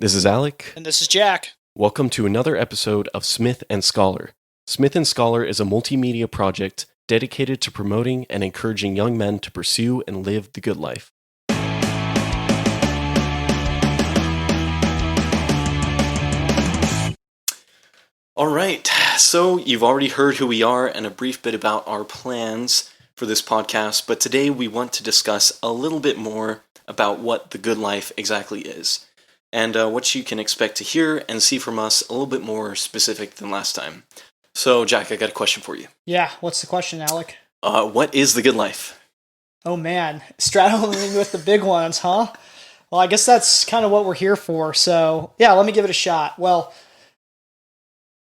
This is Alec. And this is Jack. Welcome to another episode of Smith and Scholar. Smith and Scholar is a multimedia project dedicated to promoting and encouraging young men to pursue and live the good life. All right, so you've already heard who we are and a brief bit about our plans for this podcast, but today we want to discuss a little bit more about what the good life exactly is, and what you can expect to hear and see from us a little bit more specific than last time. So, Jack, I got a question for you. Yeah, what's the question, Alec? What is the good life? Oh man, straddling with the big ones, huh? Well, I guess that's kind of what we're here for, so yeah, let me give it a shot. Well,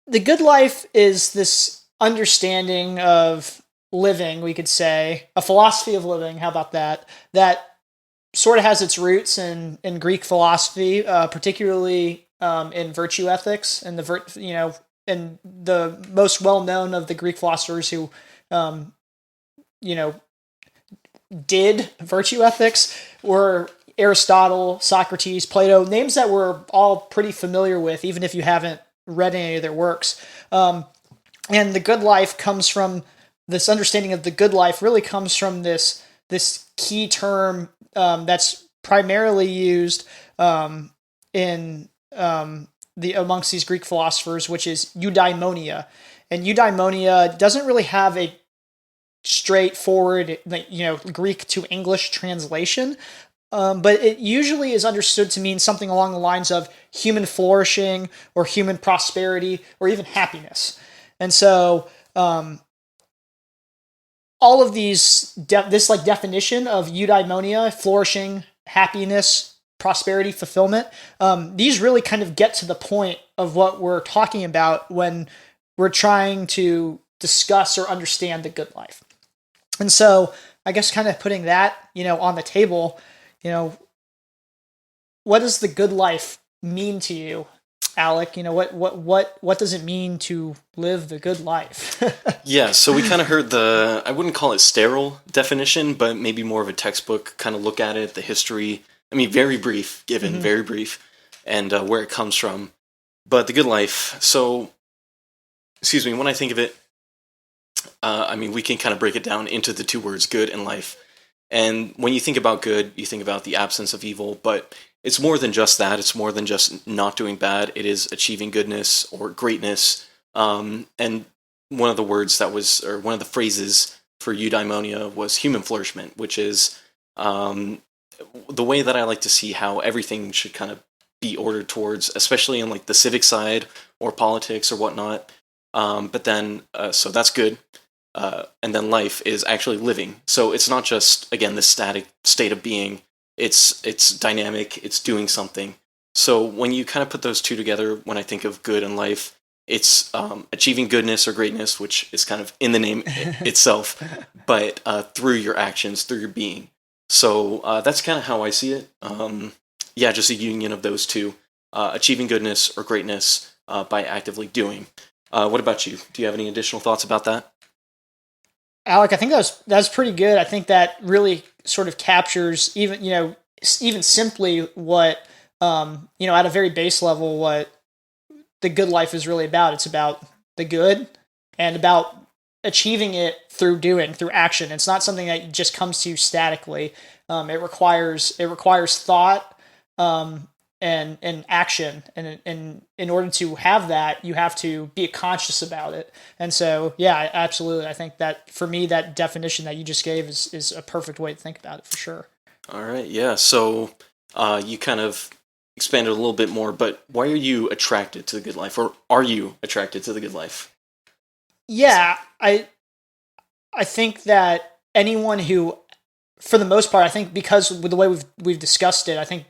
the good life is this understanding of living, we could say, a philosophy of living, how about that, that sort of has its roots in Greek philosophy, particularly in virtue ethics, and and the most well-known of the Greek philosophers who, did virtue ethics were Aristotle, Socrates, Plato, names that we're all pretty familiar with, even if you haven't read any of their works. And the good life comes from this understanding of the good life really comes from this key term that's primarily used in amongst these Greek philosophers, which is eudaimonia. And eudaimonia doesn't really have a straightforward, Greek to English translation. But it usually is understood to mean something along the lines of human flourishing or human prosperity or even happiness. And so all of this definition of eudaimonia, flourishing, happiness, prosperity, fulfillment, these really kind of get to the point of what we're talking about when we're trying to discuss or understand the good life. And so I guess kind of putting that, on the table, what does the good life mean to you, Alec? What does it mean to live the good life? Yeah, so we kind of heard I wouldn't call it sterile definition, but maybe more of a textbook kind of look at it, the history. I mean, very brief, very brief, and where it comes from. But the good life, so, when I think of it, we can kind of break it down into the two words, good and life. And when you think about good, you think about the absence of evil, but it's more than just that. It's more than just not doing bad. It is achieving goodness or greatness. And one of the words one of the phrases for eudaimonia was human flourishment, which is the way that I like to see how everything should kind of be ordered towards, especially in like the civic side or politics or whatnot. But then, so that's good. And then life is actually living. So it's not just, again, this static state of being. It's dynamic. It's doing something. So when you kind of put those two together, when I think of good and life, it's achieving goodness or greatness, which is kind of in the name itself, but through your actions, through your being. So that's kind of how I see it. Just a union of those two, achieving goodness or greatness by actively doing. What about you? Do you have any additional thoughts about that? Alec, I think that's pretty good. I think that really sort of captures even simply what at a very base level what the good life is really about. It's about the good and about achieving it through doing, through action. It's not something that just comes to you statically. It requires thought and action, and in order to have that, you have to be conscious about it. And so, yeah, absolutely. I think that for me, that definition that you just gave is a perfect way to think about it for sure. All right, yeah. So you kind of expanded a little bit more, but why are you attracted to the good life, or are you attracted to the good life? Yeah, I think that anyone who, for the most part, I think because with the way we've discussed it, I think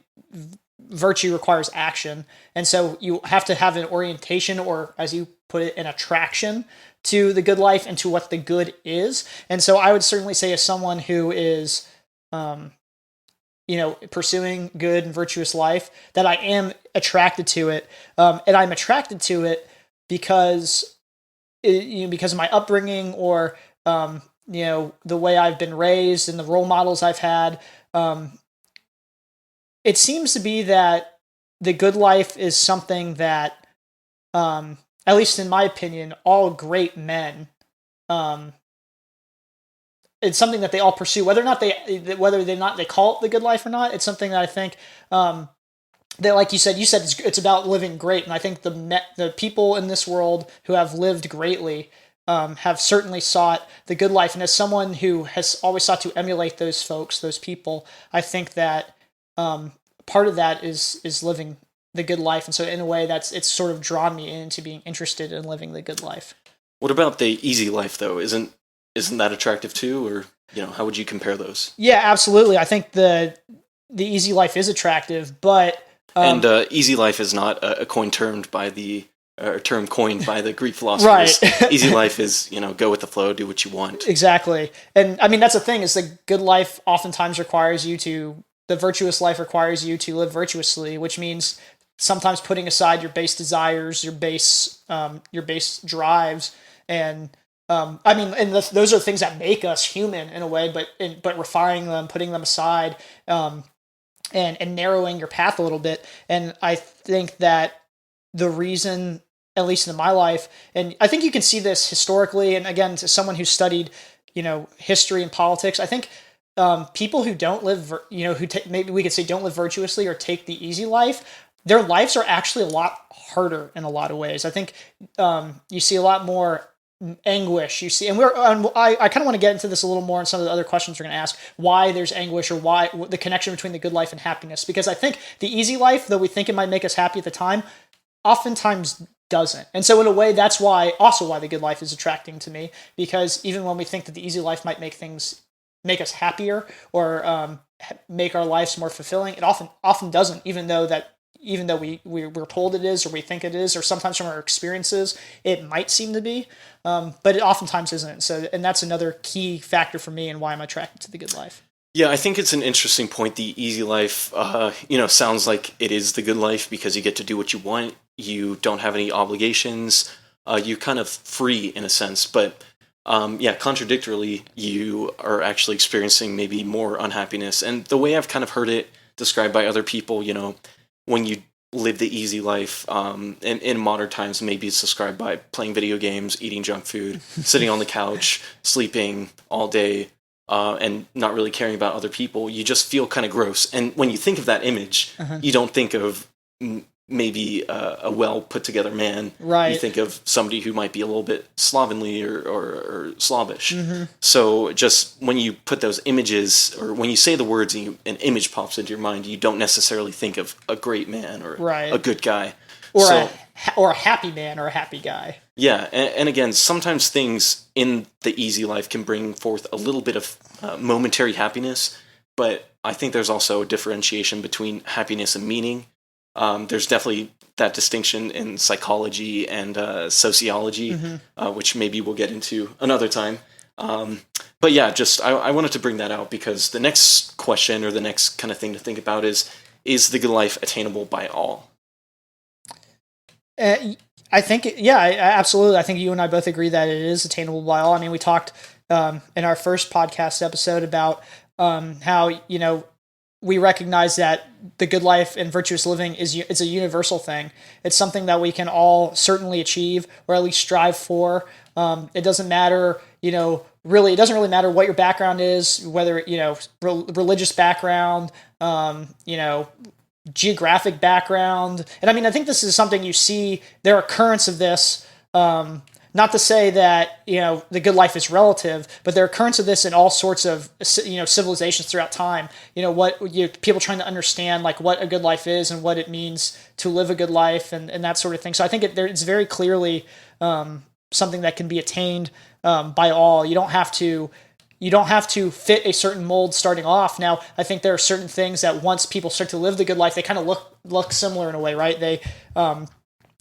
virtue requires action, and so you have to have an orientation, or as you put it, an attraction to the good life and to what the good is. And so I would certainly say, as someone who is pursuing good and virtuous life, that I am attracted to it, and I'm attracted to it because because of my upbringing, or the way I've been raised and the role models I've had. It seems to be that the good life is something that, at least in my opinion, all great men, um, it's something that they all pursue, whether they call it the good life or not. It's something that I think, that, like you said, it's about living great, and I think the people in this world who have lived greatly, have certainly sought the good life. And as someone who has always sought to emulate those folks, those people, I think that, part of that is living the good life. And so in a way, it's sort of drawn me into being interested in living the good life. What about the easy life though? Isn't that attractive too, or how would you compare those? Yeah, absolutely. I think the easy life is attractive, but and easy life is not a coin termed by the term coined by the Greek philosophers. Right. Easy life is go with the flow, do what you want. Exactly. And I mean, that's the thing, is the good life oftentimes the virtuous life requires you to live virtuously, which means sometimes putting aside your base desires, your base drives, and those are things that make us human in a way, but refining them, putting them aside, and narrowing your path a little bit. And I think that the reason, at least in my life, and I think you can see this historically, and again, to someone who studied, history and politics, I think, people who don't live, maybe we could say don't live virtuously or take the easy life, their lives are actually a lot harder in a lot of ways. I think, you see a lot more anguish. You see, and I kind of want to get into this a little more in some of the other questions we're going to ask, why there's anguish, or why the connection between the good life and happiness. Because I think the easy life, though we think it might make us happy at the time, oftentimes doesn't. And so in a way, that's why the good life is attracting to me, because even when we think that the easy life might make us happier, or make our lives more fulfilling, it often doesn't, even though we're told it is, or we think it is, or sometimes from our experiences it might seem to be, but it oftentimes isn't. So, and that's another key factor for me and why I'm attracted to the good life. Yeah, I think it's an interesting point. The easy life, sounds like it is the good life because you get to do what you want. You don't have any obligations. You're kind of free in a sense, but contradictorily, you are actually experiencing maybe more unhappiness. And the way I've kind of heard it described by other people, when you live the easy life, in modern times, maybe it's described by playing video games, eating junk food, sitting on the couch, sleeping all day, and not really caring about other people. You just feel kind of gross. And when you think of that image, you don't think of maybe a well put together man. Right. You think of somebody who might be a little bit slovenly or slobbish. Mm-hmm. So just when you put those images, or when you say the words and an image pops into your mind, you don't necessarily think of a great man or a good guy. Or a happy man or a happy guy. Yeah, and again, sometimes things in the easy life can bring forth a little bit of momentary happiness, but I think there's also a differentiation between happiness and meaning. There's definitely that distinction in psychology and sociology, which maybe we'll get into another time. But yeah, I wanted to bring that out because the next question, or the next kind of thing to think about, is the good life attainable by all? I think, absolutely. I think you and I both agree that it is attainable by all. I mean, we talked in our first podcast episode about how, we recognize that the good life and virtuous living it's a universal thing. It's something that we can all certainly achieve, or at least strive for. It doesn't matter, really, it doesn't really matter what your background is, whether, religious background, geographic background. And I mean, I think this is something you see, there are currents of this, not to say that, the good life is relative, but there are currents of this in all sorts of, civilizations throughout time. People trying to understand like what a good life is and what it means to live a good life, and that sort of thing. So I think it's very clearly something that can be attained by all. You don't have to fit a certain mold starting off. Now, I think there are certain things that once people start to live the good life, they kind of look similar in a way, right? They,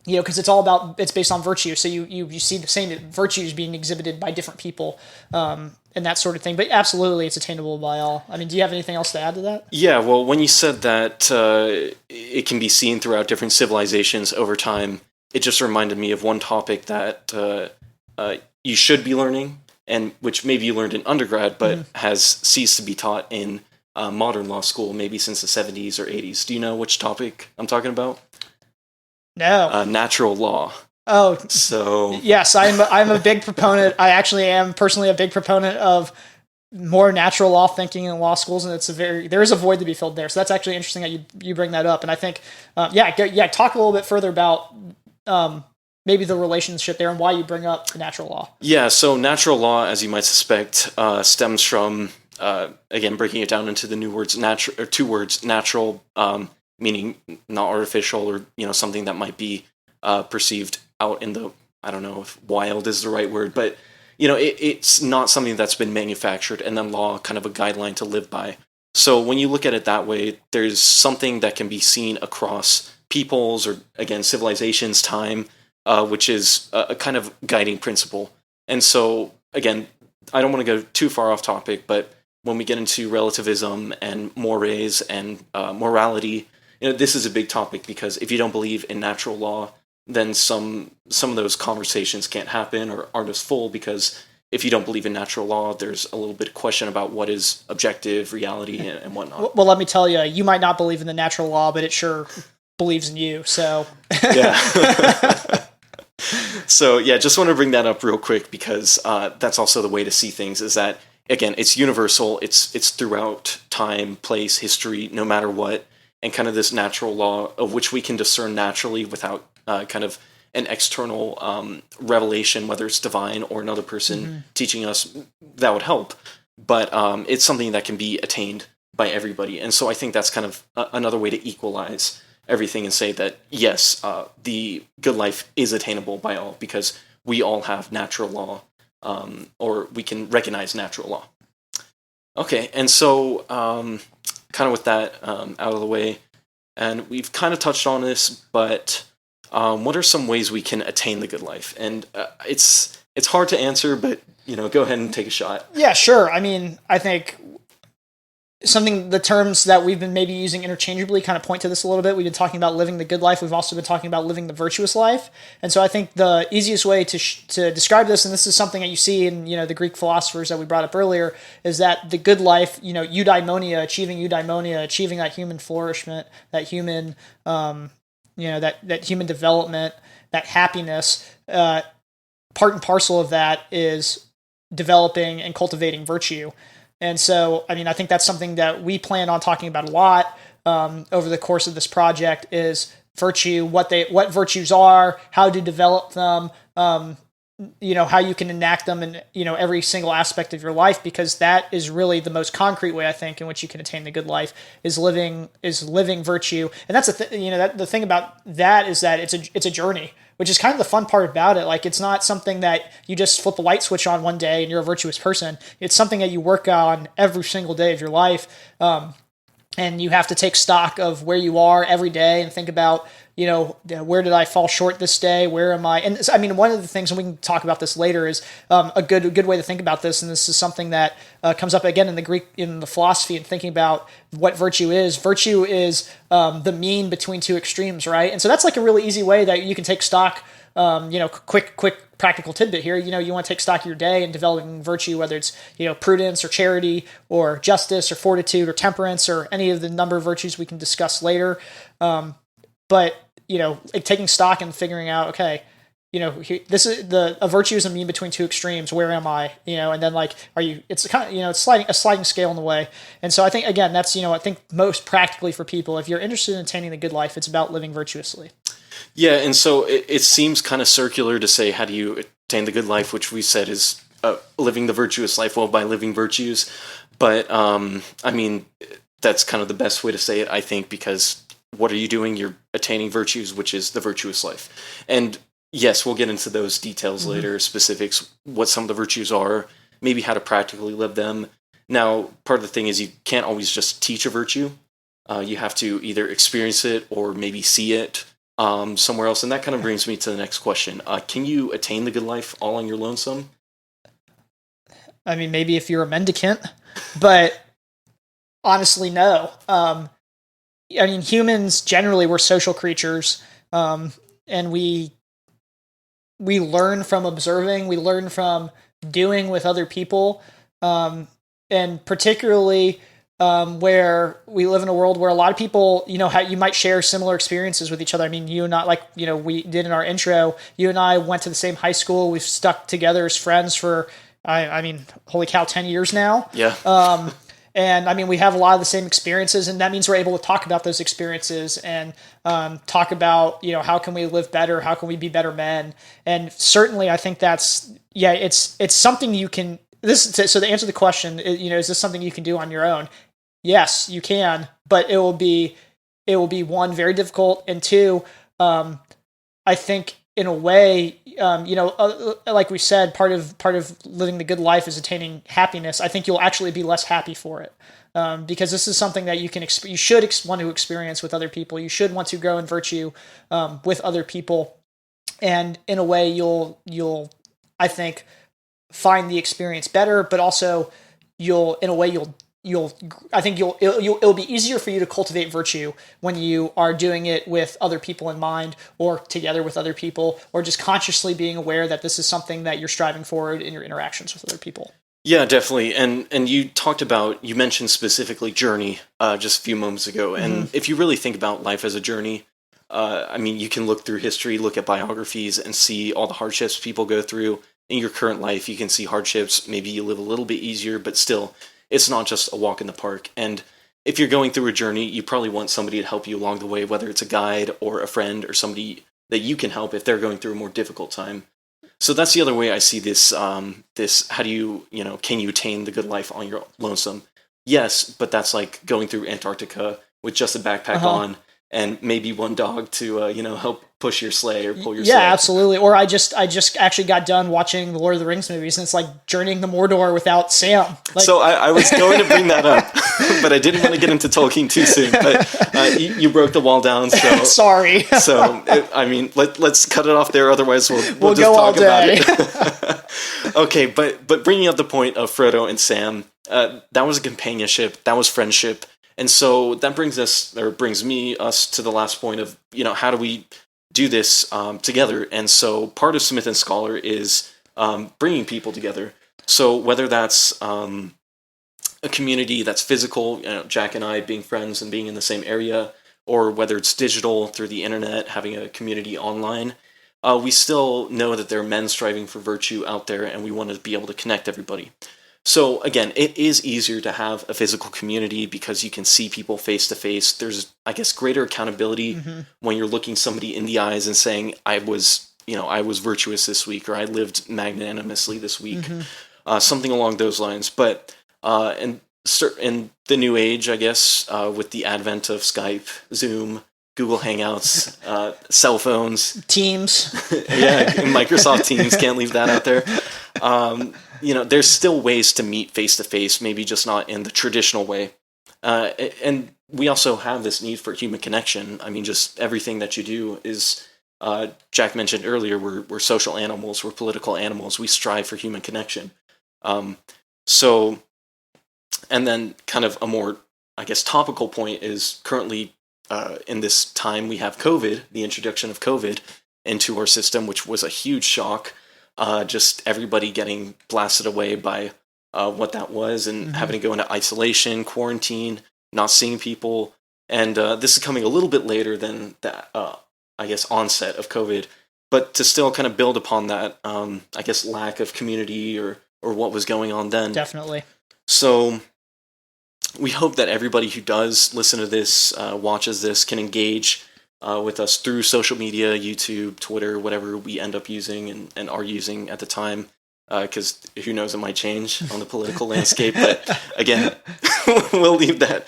because it's based on virtue. So you see the same virtues being exhibited by different people, and that sort of thing. But absolutely, it's attainable by all. I mean, do you have anything else to add to that? Yeah, well, when you said that it can be seen throughout different civilizations over time, it just reminded me of one topic that you should be learning, and which maybe you learned in undergrad, but has ceased to be taught in modern law school, maybe since the 70s or 80s. Do you know which topic I'm talking about? No. Natural law. Oh, so yes, I'm a big proponent. I actually am personally a big proponent of more natural law thinking in law schools, and there is a void to be filled there. So that's actually interesting that you bring that up. And I think, talk a little bit further about maybe the relationship there and why you bring up natural law. Yeah, so natural law, as you might suspect, stems from again breaking it down into the two words, natural, meaning not artificial, or something that might be perceived out in the, I don't know if wild is the right word, but it's not something that's been manufactured, and then law, kind of a guideline to live by. So when you look at it that way, there's something that can be seen across peoples, or again civilizations, time, which is a kind of guiding principle. And so again, I don't want to go too far off topic, but when we get into relativism and mores and morality, this is a big topic, because if you don't believe in natural law, then some of those conversations can't happen or aren't as full, because if you don't believe in natural law, there's a little bit of question about what is objective reality and whatnot. Well, let me tell you, you might not believe in the natural law, but it sure believes in you. So yeah. So yeah, just want to bring that up real quick, because that's also the way to see things, is that, again, it's universal. It's throughout time, place, history, no matter what, and kind of this natural law of which we can discern naturally without kind of an external revelation, whether it's divine or another person teaching us, that would help. But it's something that can be attained by everybody. And so I think that's kind of another way to equalize everything and say that, yes, the good life is attainable by all, because we all have natural law, or we can recognize natural law. Okay, and so kind of with that out of the way, and we've kind of touched on this, but what are some ways we can attain the good life? And it's hard to answer, but go ahead and take a shot. Yeah, sure. I mean, I think the terms that we've been maybe using interchangeably kind of point to this a little bit. We've been talking about living the good life. We've also been talking about living the virtuous life. And so I think the easiest way to describe this, and this is something that you see in the Greek philosophers that we brought up earlier, is that the good life, eudaimonia, achieving that human flourishment, that human that human development, that happiness, part and parcel of that is developing and cultivating virtue. And so, I mean, I think that's something that we plan on talking about a lot over the course of this project, is virtue, what virtues are, how to develop them, how you can enact them in, every single aspect of your life, because that is really the most concrete way, I think, in which you can attain the good life, is living virtue. And that's the thing about that is that it's a journey, which is kind of the fun part about it. Like, it's not something that you just flip a light switch on one day and you're a virtuous person. It's something that you work on every single day of your life. And you have to take stock of where you are every day and think about, where did I fall short this day? Where am I? And I mean, one of the things, and we can talk about this later, is a good way to think about this. And this is something that comes up again in the philosophy, and thinking about what virtue is. Virtue is the mean between two extremes, right? And so that's like a really easy way that you can take stock. Quick practical tidbit here. You want to take stock of your day and developing virtue, whether it's prudence or charity or justice or fortitude or temperance or any of the number of virtues we can discuss later. But like taking stock and figuring out, okay, this is a virtue is a mean between two extremes. Where am I? And then like, it's kind of, it's a sliding scale in the way. And so I think, again, that's, I think most practically for people, if you're interested in attaining the good life, it's about living virtuously. Yeah, and so it seems kind of circular to say, how do you attain the good life, which we said is living the virtuous life, well, by living virtues. But, I mean, that's kind of the best way to say it, I think, because what are you doing? You're attaining virtues, which is the virtuous life. And yes, we'll get into those details later, specifics, what some of the virtues are, maybe how to practically live them. Now, part of the thing is you can't always just teach a virtue. You have to either experience it or maybe see it somewhere else. And that kind of brings me to the next question. Can you attain the good life all on your lonesome? I mean, maybe if you're a mendicant, but honestly, no. I mean, humans generally, we're social creatures, and we learn from observing, we learn from doing with other people, and particularly where we live in a world where a lot of people, you might share similar experiences with each other. I mean, you and I, like, we did in our intro, you and I went to the same high school. We've stuck together as friends for, I mean, holy cow, 10 years now. Yeah. And I mean, we have a lot of the same experiences, and that means we're able to talk about those experiences and talk about, how can we live better? How can we be better men? And certainly I think it's something you can, so to answer the question, is this something you can do on your own? Yes, you can, but it will be one, very difficult, and two, I think in a way, like we said, part of living the good life is attaining happiness. I think you'll actually be less happy for it, because this is something that you should want to experience with other people. You should want to grow in virtue with other people, and in a way, you'll I think find the experience better, but also it'll be easier for you to cultivate virtue when you are doing it with other people in mind, or together with other people, or just consciously being aware that this is something that you're striving for in your interactions with other people. Yeah, definitely. And you mentioned specifically journey just a few moments ago. And if you really think about life as a journey, I mean, you can look through history, look at biographies, and see all the hardships people go through. In your current life, you can see hardships. Maybe you live a little bit easier, but still, it's not just a walk in the park. And if you're going through a journey, you probably want somebody to help you along the way, whether it's a guide or a friend or somebody that you can help if they're going through a more difficult time. So that's the other way I see this. How do you, can you attain the good life on your lonesome? Yes, but that's like going through Antarctica with just a backpack on and maybe one dog to, help push your sleigh or pull your sleigh. Yeah, absolutely. Or I just actually got done watching the Lord of the Rings movies, and it's like journeying to Mordor without Sam. So I was going to bring that up, but I didn't want to get into Tolkien too soon. But you broke the wall down, so sorry. Let's cut it off there. Otherwise, we'll just go talk all day. about it. Okay, but bringing up the point of Frodo and Sam, that was a companionship, that was friendship, and so that brings us to the last point of how do we do this together. And so part of Smith and Scholar is bringing people together. So whether that's a community that's physical, Jack and I being friends and being in the same area, or whether it's digital through the internet, having a community online, we still know that there are men striving for virtue out there, and we want to be able to connect everybody. So again, it is easier to have a physical community because you can see people face to face. There's, I guess, greater accountability when you're looking somebody in the eyes and saying, I was virtuous this week, or I lived magnanimously this week, something along those lines. But in the new age, I guess, with the advent of Skype, Zoom, Google Hangouts, cell phones, Teams, Microsoft Teams, can't leave that out there. There's still ways to meet face to face, maybe just not in the traditional way. And we also have this need for human connection. I mean, just everything that you do is, Jack mentioned earlier, we're social animals, we're political animals, we strive for human connection. And then kind of a more, I guess, topical point is currently in this time we have COVID, the introduction of COVID into our system, which was a huge shock. Just everybody getting blasted away by what that was, and having to go into isolation, quarantine, not seeing people. And this is coming a little bit later than the, I guess, onset of COVID. But to still kind of build upon that, I guess, lack of community or what was going on then. Definitely. So we hope that everybody who does listen to this, watches this, can engage with us through social media, YouTube, Twitter, whatever we end up using and are using at the time, because who knows, it might change on the political landscape. But again, we'll leave that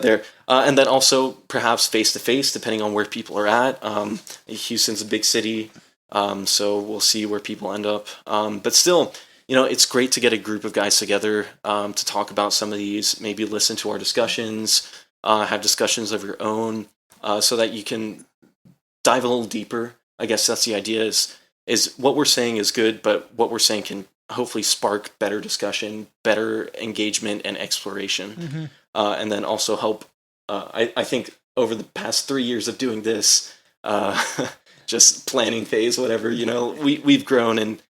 there. And then also perhaps face to face, depending on where people are at. Houston's a big city, so we'll see where people end up. But still, it's great to get a group of guys together to talk about some of these, maybe listen to our discussions, have discussions of your own. So that you can dive a little deeper. I guess that's the idea, is what we're saying is good, but what we're saying can hopefully spark better discussion, better engagement and exploration. And then also help, I think over the past 3 years of doing this, just planning phase, whatever, we've grown, and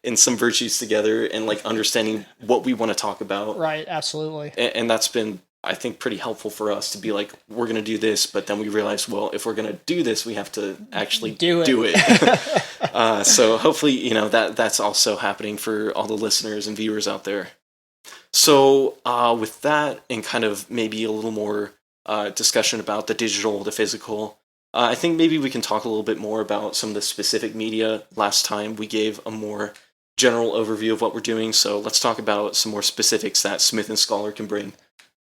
in some virtues together and like understanding what we want to talk about. Right, absolutely. And that's been, I think, pretty helpful for us to be like, we're going to do this, but then we realize, well, if we're going to do this, we have to actually do it. So hopefully, that's also happening for all the listeners and viewers out there. So with that and kind of maybe a little more discussion about the digital, the physical, I think maybe we can talk a little bit more about some of the specific media. Last time we gave a more general overview of what we're doing, so let's talk about some more specifics that Smith and Scholar can bring.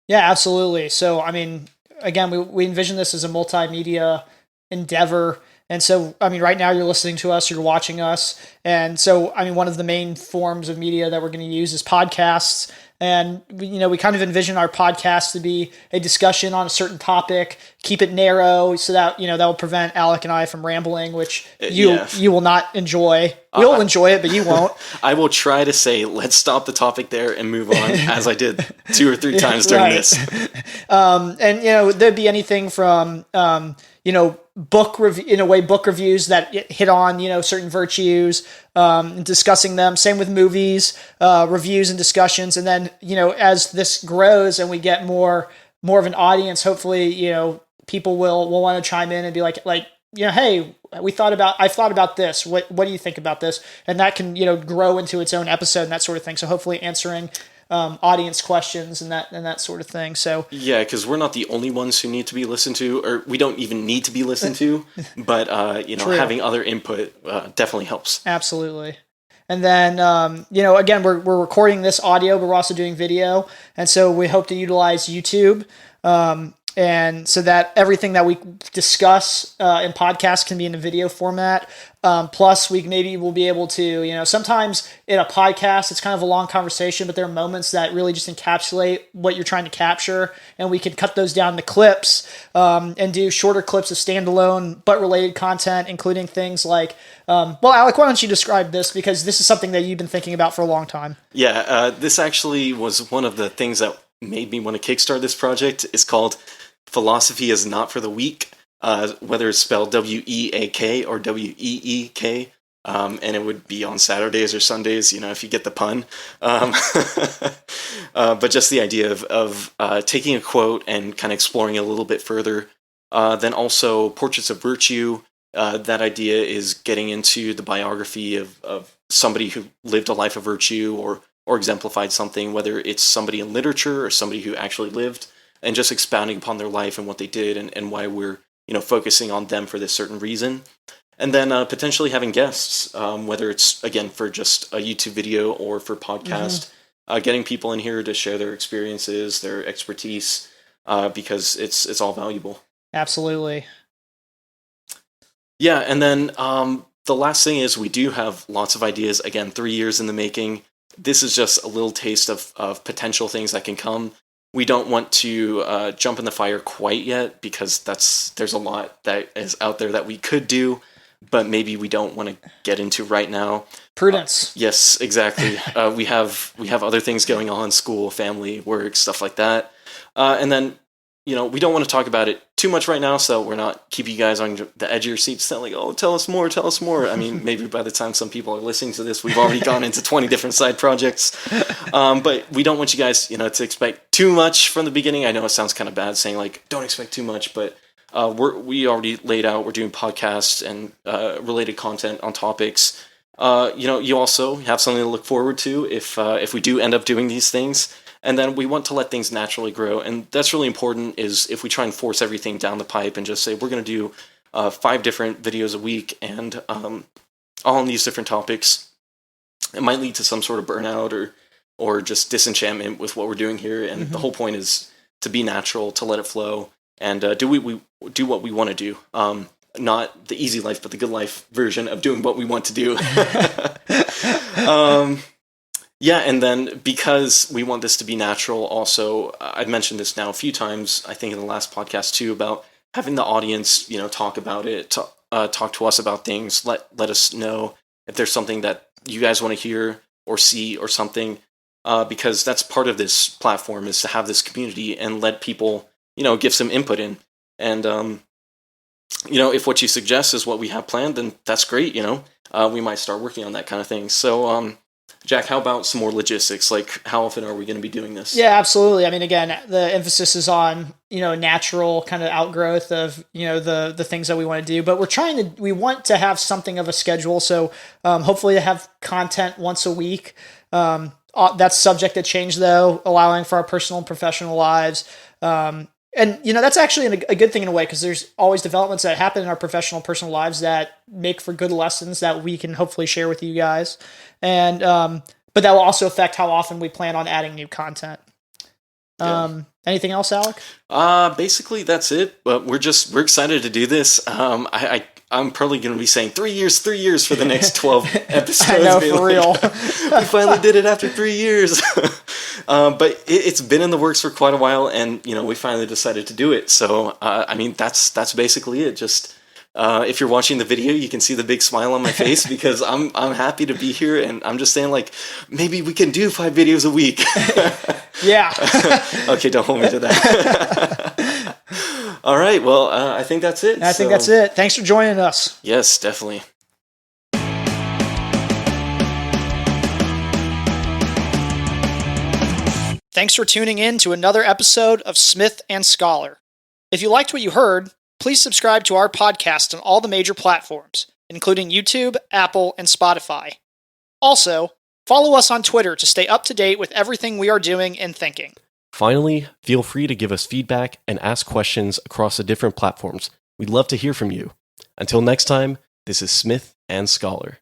Yeah, absolutely. So, I mean, again, we envision this as a multimedia endeavor. And so, I mean, right now you're listening to us, you're watching us. And so, I mean, one of the main forms of media that we're going to use is podcasts. And, we kind of envision our podcast to be a discussion on a certain topic, keep it narrow so that, that will prevent Alec and I from rambling, which you will not enjoy. We'll enjoy it, but you won't. I will try to say, let's stop the topic there and move on, as I did 2 or 3 times during this. And, there'd be anything from, book reviews that hit on, certain virtues, discussing them. Same with movies, reviews and discussions. And then, as this grows and we get more of an audience, hopefully, people will want to chime in and be like, hey, I've thought about this. What do you think about this? And that can, grow into its own episode and that sort of thing. So hopefully answering audience questions and that sort of thing. So yeah, because we're not the only ones who need to be listened to, or we don't even need to be listened to. But having other input definitely helps. Absolutely. And then again, we're recording this audio, but we're also doing video, and so we hope to utilize YouTube. And so that everything that we discuss in podcasts can be in a video format. Plus, we'll be able to, sometimes in a podcast, it's kind of a long conversation, but there are moments that really just encapsulate what you're trying to capture. And we can cut those down to clips and do shorter clips of standalone but related content, including things like, Alec, why don't you describe this? Because this is something that you've been thinking about for a long time. Yeah, this actually was one of the things that made me want to kickstart this project. It's called Philosophy is Not for the Weak, whether it's spelled W-E-A-K or W-E-E-K, and it would be on Saturdays or Sundays, if you get the pun. But just the idea of taking a quote and kind of exploring it a little bit further. Then also Portraits of Virtue. That idea is getting into the biography of somebody who lived a life of virtue or exemplified something, whether it's somebody in literature or somebody who actually lived, and just expounding upon their life and what they did and why we're, focusing on them for this certain reason. And then potentially having guests, whether it's, again, for just a YouTube video or for podcast, getting people in here to share their experiences, their expertise, because it's all valuable. Absolutely. Yeah, and then the last thing is we do have lots of ideas. Again, 3 years in the making. This is just a little taste of potential things that can come. We don't want to jump in the fire quite yet because there's a lot that is out there that we could do, but maybe we don't want to get into right now. Prudence. Yes, exactly. We have other things going on: school, family, work, stuff like that. And then we don't want to talk about it too much right now, so we're not keeping you guys on the edge of your seats saying, oh, tell us more. I mean, maybe by the time some people are listening to this, we've already gone into 20 different side projects. But we don't want you guys, to expect too much from the beginning. I know it sounds kind of bad saying, don't expect too much, but we already laid out, we're doing podcasts and related content on topics. You also have something to look forward to if we do end up doing these things. And then we want to let things naturally grow. And that's really important, is if we try and force everything down the pipe and just say, we're going to do 5 different videos a week and all on these different topics, it might lead to some sort of burnout or just disenchantment with what we're doing here. And the whole point is to be natural, to let it flow, and do what we want to do. Not the easy life, but the good life version of doing what we want to do. Yeah, and then because we want this to be natural, also, I've mentioned this now a few times, I think in the last podcast too, about having the audience, talk about it, talk to us about things, let us know if there's something that you guys want to hear or see or something, because that's part of this platform, is to have this community and let people, give some input in. And, if what you suggest is what we have planned, then that's great, we might start working on that kind of thing. So, Jack, how about some more logistics? Like, how often are we going to be doing this? Yeah, absolutely. I mean, again, the emphasis is on, natural kind of outgrowth of, the things that we want to do, but we want to have something of a schedule. So hopefully to have content once a week. That's subject to change though, allowing for our personal and professional lives. And that's actually a good thing in a way, because there's always developments that happen in our professional, personal lives that make for good lessons that we can hopefully share with you guys. And but that will also affect how often we plan on adding new content. Anything else, Alec? Basically that's it. But we're excited to do this. I'm probably going to be saying 3 years for the next 12 episodes. I know, for real. We finally did it after 3 years. But it's been in the works for quite a while, and we finally decided to do it. So that's basically it. Just if you're watching the video, you can see the big smile on my face because I'm happy to be here, and I'm just saying, like, maybe we can do 5 videos a week. Yeah. Okay, don't hold me to that. All right, well, I think that's it. I think that's it. Thanks for joining us. Yes, definitely. Thanks for tuning in to another episode of Smith and Scholar. If you liked what you heard, please subscribe to our podcast on all the major platforms, including YouTube, Apple, and Spotify. Also, follow us on Twitter to stay up to date with everything we are doing and thinking. Finally, feel free to give us feedback and ask questions across the different platforms. We'd love to hear from you. Until next time, this is Smith and Scholar.